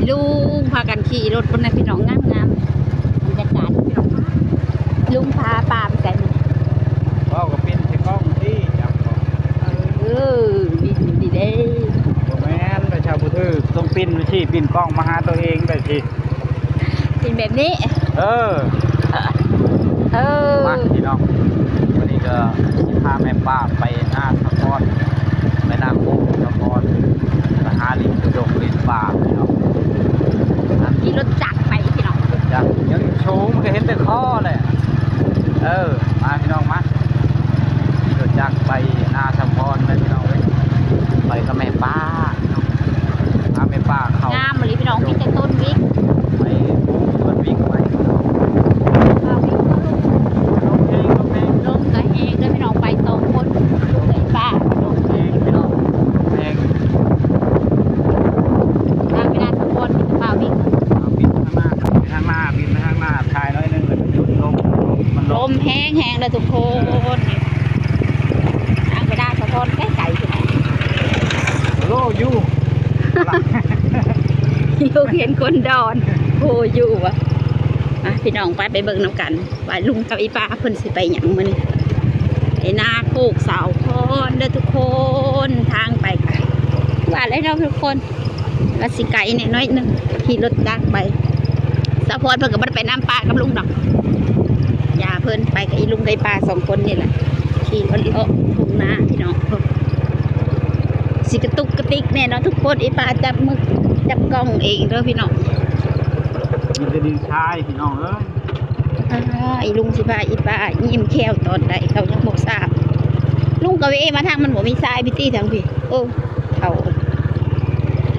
ลุงพากันขี่รถบนในพี่น้องงามบรรยากาศลุงพาปลาไปใส่มันก็เป็นที่กล้องที่จับดีเด้แม่นไปชาวพุทธต้องปิ้นไปที่ปิ้นกล้องมาหาตัวเองได้สิเป็นแบบนี้มาพี่น้องวันนี้ก็พาแม่ป้าไปหน้าสะพอนไปหน้าโค้งสะพอนมาหาลิงกระดกลิงป่าพี่น้องขี่รถจักรไปพี่น้องจักรยังโชว์มันก็เห็นแต่ข้อเลยมาพี่น้องมาขี่รถจักรไปหน้าสะพอนเลยพี่น้องไปกับแม่ป้าพาแม่ป้าเขางามเลยพี่น้องมีแต่ต้นวิกไปต้นวิกไปลมกระเฮงด้วยพี่น้องไป2 คนลูกไอ้ป้าลมเองพี่น้องแพงทางไม่ได้ทุกคนป้าวิ่งบินข้างหน้าบินข้างหน้าถ่ายน้อยนึงเลยหยุดลมแห้งเลยทุกคนทางไม่ได้ทุกคนใกล้ไก่โลยูลูกเห็นคนดอนโอ้ยู่วะพี่น้องไปเบิ่งน้ำกันว่าลุงกับอีป้าเพิ่นสิไปหยังมื้อนี้ไอ้นาโคกสาวพรเด้อทุกคนทางไปไกลว่าแล้วเนาะทุกคนว่าสิไกลเนี่ยน้อยนึงขี่รถจักรไปสาวพรเพิ่นก็บ่ได้ไปน้ำป้ากับลุงดอกอย่าเพิ่นไปกับอีลุงกับอีป้า2 คนนี่แหละขี่รถเลาะทุ่งนาพี่น้องสิกระตุกกระติกแน่เนาะทุกคนอีป้าจับมือจับกล้องเองเด้อพี่น้องมันจะดินชายพี่น้องอีลุงสิพาอีป้ายิ้มแค่วตอนใดเขายังบอกทราบลุงกะเวมาทางมันบอกมีทรายพี่ตี้ทางพี่โอ้เขา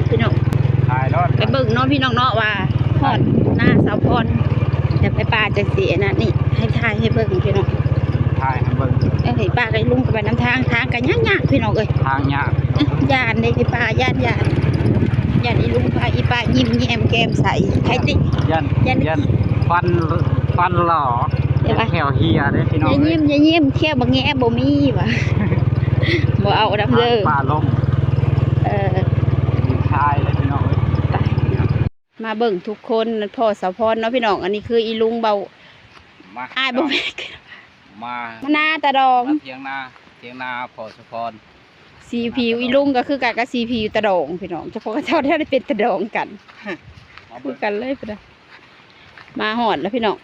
พี่น้องถ่ายรถไปเบิ่งน้องพี่น้องเนาะว่าพอดหน้าสาวพรแต่ไปป้าจะเสียนะนี่ให้ถ่ายให้เบิ่งพี่น้องถ่ายให้เบิ่งไอ้ป้ากับลุงก็ไปน้ำทางกันยากพี่น้องเอ้ยทางยากญาติในพี่ป้าญาติอีลุงพาอีป้ายิ้มแย้มแก้มใสใครติยันฟันหล่อแถวเฮียได้พี่น้องอย่ายิ้มแค่บางแง่บ่มีวะบ่เอาดำเด้อป่าลมชายเลยพี่น้องมาเบิ่งทุกคนพ่อสาวพรเนาะพี่น้องอันนี้คืออีลุงเบาอ้ายบ่แม่มาหน้าตาดองเทียงนาพ่อสาวพรซีพีอีลุงก็คือการกับซีพีตะดองพี่น้องเฉพาะเจ้าได้เป็นตะดองกันคือกันเลยพี่น้องมาหอดแล้วพี่น้อง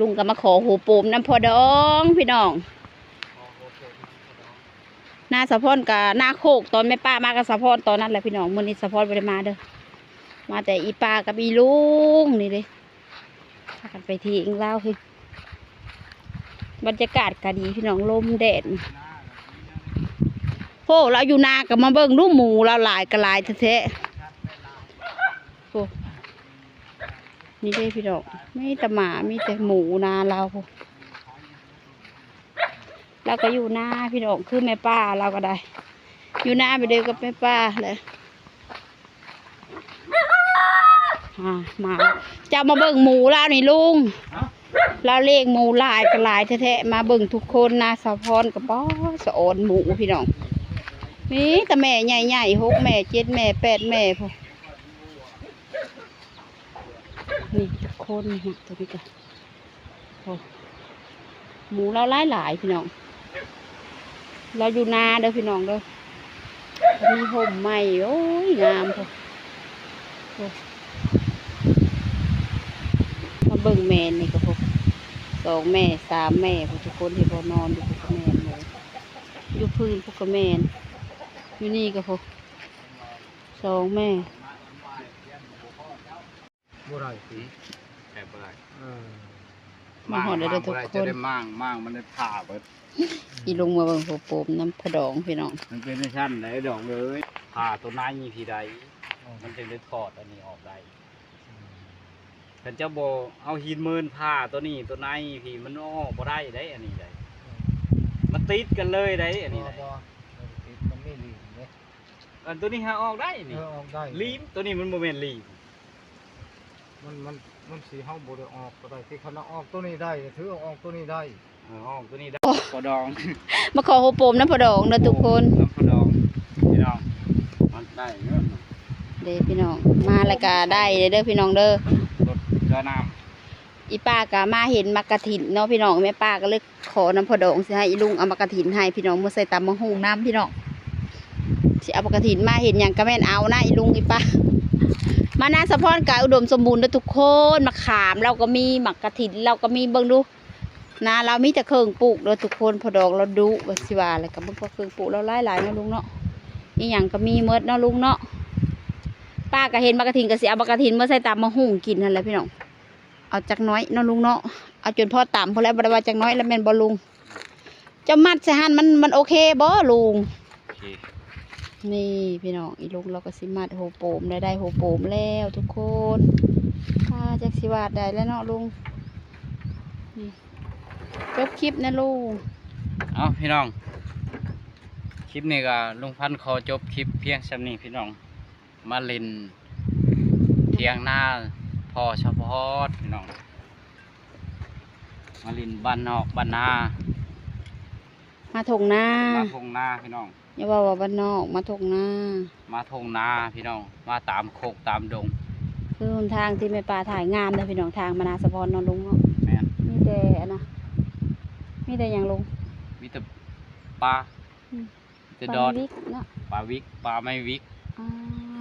ลุงก็มาขอหูปูมน้ำพอดองพี่น้องหน้าสะพอนกับหน้าโคกตอนแม่ป้ามากับสะพอนตอนนั้นแหละพี่น้องมื้อนี้สะพอนไม่ได้มาเด้อมาแต่อีป้ากับอีลุงนี่เลยพากันไปที่อิงเล่าคือบรรยากาศก็ดีพี่น้องลมแดดโอ้เราอยู่นากับมาเบิ่งลูกหมูเราหลายกระลายแท้ๆโอ้นี่ได้พี่ดอกไม่แต่หมามีแต่หมูนาเราก็อยู่นาพี่ดอกคือแม่ป้าเราก็ได้อยู่นาไปเดียวกับแม่ป้าเลยมาจะมาเบิ่งหมูเรานี่ลุงเราเลี้ยงหมูหลายกระลายแท้ๆมาเบิ่งทุกคนนาสะพรกับป้อสะออนหมูพี่น้องนี่แต่แม่ใหญ่ๆ6 แม่7 แม่8 แม่พอนี่ทุกคนนะตัวนี้กันหมูเราหลายพี่น้องเราอยู่นาเด้อพี่น้องเด้อมีห่มใหม่โอ้ยงามพอมาเบิ่งแม่นี่ก็พอ2 แม่3 แม่พอทุกคนที่พอนอนอยู่พวกแม่หมูอยู่พื้นพวกแม่อยู่นี่ก็พอ2 แม่บ่ได้สิแอบบ่ได้มาหอดได้ทุกคนจะได้มั่งมันได้ผ่าเบิดอีลงมาเบิ่งโปมน้ำผดองพี่น้องมันเป็นชั้นไหนดอกเลยผ่าตัวน้ามีที่ใดมันจะได้ถอดอันนี้ออกได้ฉันจะโบเอาหินเมินผ่าตัวนี้ตัวไหนพี่มันออกบ่ได้ได้อันนี้ได้มันติดกันเลยได้อันนี้ได้มันไม่ลีมเนี่ยอันตัวนี้หาออกได้นี่ออกได้ลีมตัวนี้มันโมเมนต์ลีมมันสีห้องโบได้ออกก็ได้ที่คณะออกตัวนี้ได้ถือออกตัวนี้ได้ออกตัวนี้ได้ผดองมาขอโฮโปมน้ำผดองนะทุกคนน้ำผดองพี่น้องมันได้เนาะเด้พี่น้อง มาแล้วก็ได้เด้อพี่น้องเด้อ รถเรือน้ อีป้าก็มาเห็นมักกะถินเนาะพี่น้องแม่ป้าก็เลยขอน้ำพอดองสิให้อีลุงเอามักกะถินให้พี่น้องมาใส่ตำมะฮุ่งน้ำพี่น้องสิเอามักกะถินมาเห็นอย่างก็แม่นเอานะอีลุงอีป้ามานาสะพอนกะอุดมสมบูรณ์เด้อทุกคนมะขามเราก็มีมักกะถินเราก็มีเบิ่งดูนาเรามีแต่เครื่องปลูกเด้อทุกคนพอดองเราดูว่าสิว่าอะไรกับเบิ่งพอเครื่องปลูกเราหลายๆเนาะลุงเนาะอีหยังก็มีเมดเนาะลุงเนาะป้าก็เห็นมักกะถินก็สิเอามักกะถินมาใส่ตำมะฮุ่งกินนั่นแหละพี่น้องเอาจักน้อยเนาะลุงเนาะเอาจนพอต่ำพอแล้วบริวารจักน้อยแล้วแม่นบ่ลุงเจะมัดใส่หันมันโอเคบ่ลุง ำโอเค นี่พี่น้องอีลุงเราก็สิมัดโหโปมได้โหโปมแล้วทุกคนจักสิวาดได้แล้วเนาะลุงนี่จบคลิปนะลุง เอาพี่น้องคลิปนี้ก็ลุงพันธุ์ขอจบคลิปเพียงส่ำนี้พี่น้องมาเล่นเที่ยงหน้าพ่อชาวพอดพี่น้องมาเล่นบ้านนอกบ้านนา มาถงหน้า มาทงนาพี่น้อง อย่าว่าว่าบ้านนอกมาถงหน้า มาทงนาพี่น้องมาตามโคกตามดง คือหนทางที่แม่ปลาถ่ายงามเลยพี่น้องทางมานาสะพรเนาะลุงเนาะ แม่น มีแต่อันนะมีแต่อย่างลุง มีแต่ปลา อืม มีแต่ดอด ปลาวิกเนาะ ปลาวิกปลาไม่วิก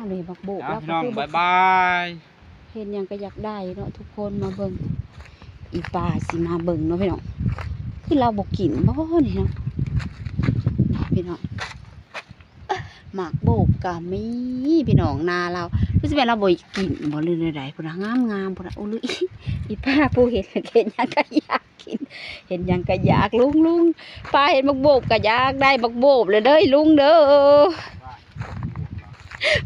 เลยบักโบก เอา แล้ว พี่ ก็ น้อง คือ บ๊ายบาย เห็นหยังก็อยากได้เนาะทุกคนมาเบิ่งอีปลาสิมาเบิ่งเนาะพี่น้องคือเราบอกกินบ่นี่เนาะพี่น้องหมากโบกก็มีพี่น้องนาเราคือสิเป็นเราบ่กินบ่ลืมใดๆพุ่นน่ะงามๆพุ่นน่ะโอ้ลืออีป้าผู้เห็นหยังก็อยากกินเห็นหยังก็อยากลุงป้าเห็นบักโบกก็อยากได้บักโบกเลยเด้อลุงเด้อ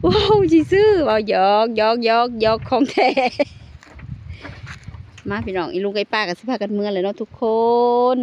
ว้าวสิซื้อเว้าหยอกของแท้มาพี่น้องอีลุงไอ้ป้าก็สิพากันเมื่อเลยเนาะทุกคน